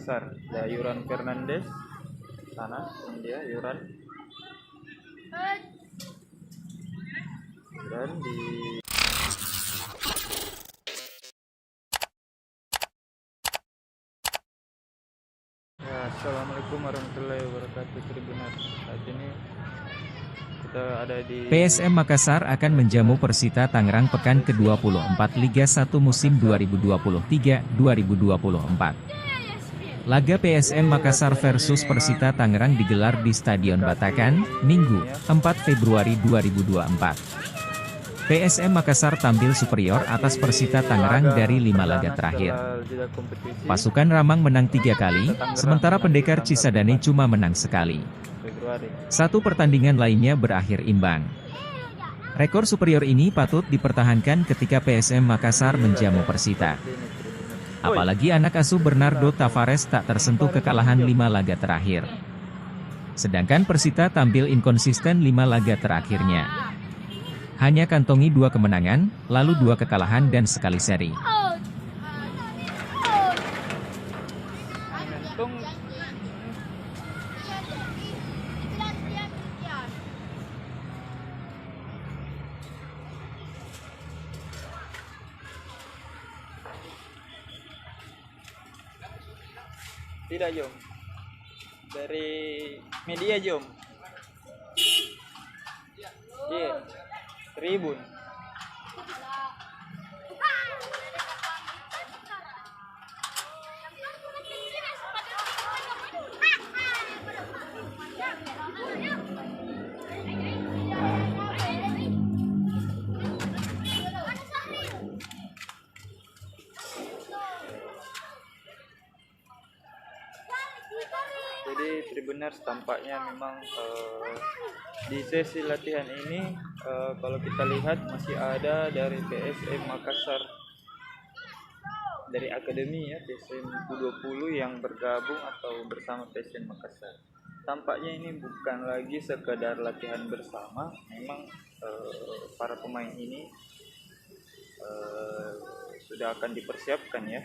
Makassar. Ada Yuran Fernandes sana, dia Yuran di ya. Assalamualaikum warahmatullahi wabarakatuh Tribuners. Saat ini kita ada di PSM Makassar akan menjamu Persita Tangerang pekan ke-24 Liga 1 musim 2023-2024. Laga PSM Makassar versus Persita Tangerang digelar di Stadion Batakan, Minggu, 4 Februari 2024. PSM Makassar tampil superior atas Persita Tangerang dari 5 laga terakhir. Pasukan Ramang menang 3 kali, sementara Pendekar Cisadane cuma menang sekali. Satu pertandingan lainnya berakhir imbang. Rekor superior ini patut dipertahankan ketika PSM Makassar menjamu Persita. Apalagi anak asuh Bernardo Tavares tak tersentuh kekalahan 5 laga terakhir. Sedangkan Persita tampil inkonsisten 5 laga terakhirnya. Hanya kantongi 2 kemenangan, lalu 2 kekalahan dan sekali seri. Tidak Jom, dari media Jom. Iya, Tribun. Jadi Tribuners tampaknya memang di sesi latihan ini kalau kita lihat masih ada dari PSM Makassar, dari akademi ya, PSM U20 yang bergabung atau bersama PSM Makassar. Tampaknya ini bukan lagi sekedar latihan bersama, memang para pemain ini sudah akan dipersiapkan ya.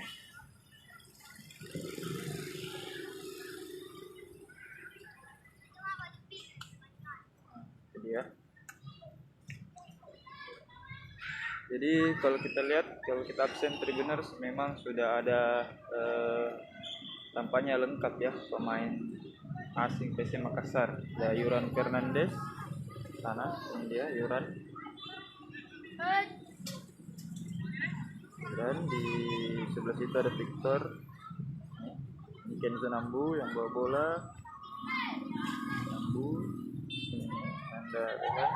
Ya. Jadi kalau kita lihat, kalau kita absen Tribuners, memang sudah ada tampaknya lengkap ya pemain asing PSM Makassar. Ada Yuran Fernandes sana, dia Yuran. Dan di sebelah situ ada Victor. Ini Kenzo Nambu yang bawa bola. Nambu. Ada Rehan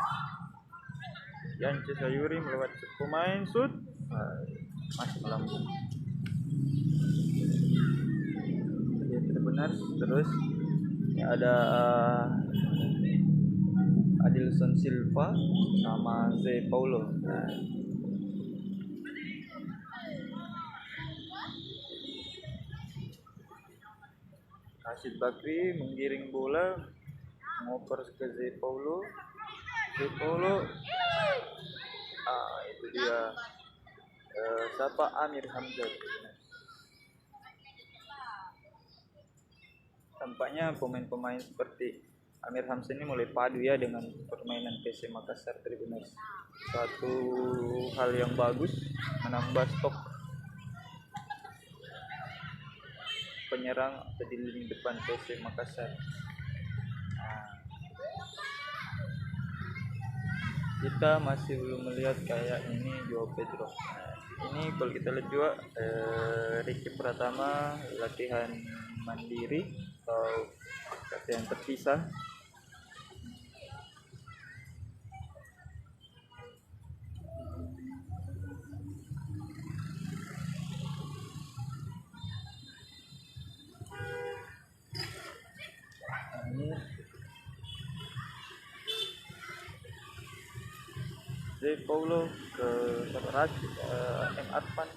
Yance Sayuri melewati pemain, shoot masih melambung. Jadi benar. Terus ini ada Adilson Silva sama Zé Paulo. Rashid Bakri menggiring bola, ngoper ke Zé Paulo. Itu dia siapa, Amir Hamzah. Tampaknya pemain-pemain seperti Amir Hamzah ini mulai padu ya dengan permainan PSM Makassar Tribuners. Satu hal yang bagus, menambah stok penyerang atau di lini depan PSM Makassar. Kita masih belum melihat kayak ini Joao Pedro. Ini kalau kita lihat juga Ricky Pratama latihan mandiri atau latihan terpisah. Zé Paulo ke Rashid M. Arfan,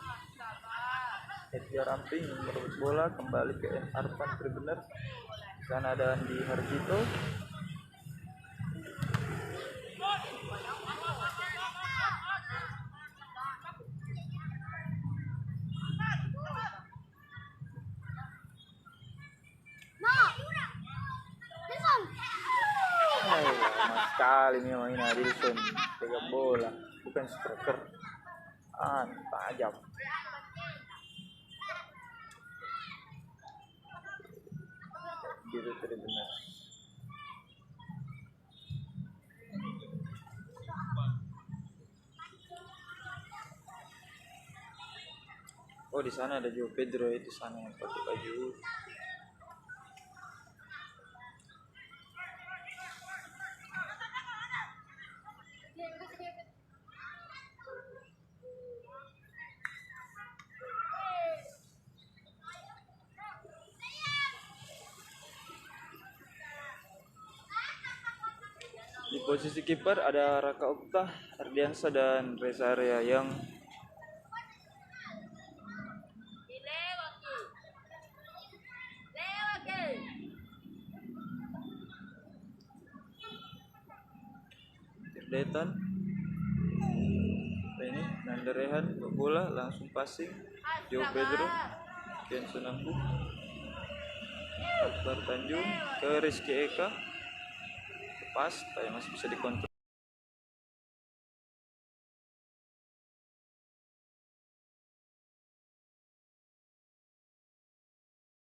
Edgar Ramping merebut bola kembali ke M. Arfan Tribuners. Di sana ada Andi Harjito. sekali memang ini Adilson pegang bola, bukan striker. Tajam. Gitu benar. Oh, di sana ada Joe Pedro, itu sana yang pakai baju. Di posisi kiper ada Raka Okta, Ardiansa dan Reza Area yang Detan. Ini Nandarehan bola langsung passing Joe Pedro, Ken Sunambu, Akbar Tanjung ke Rizky Eka, pas tapi masih bisa dikontrol.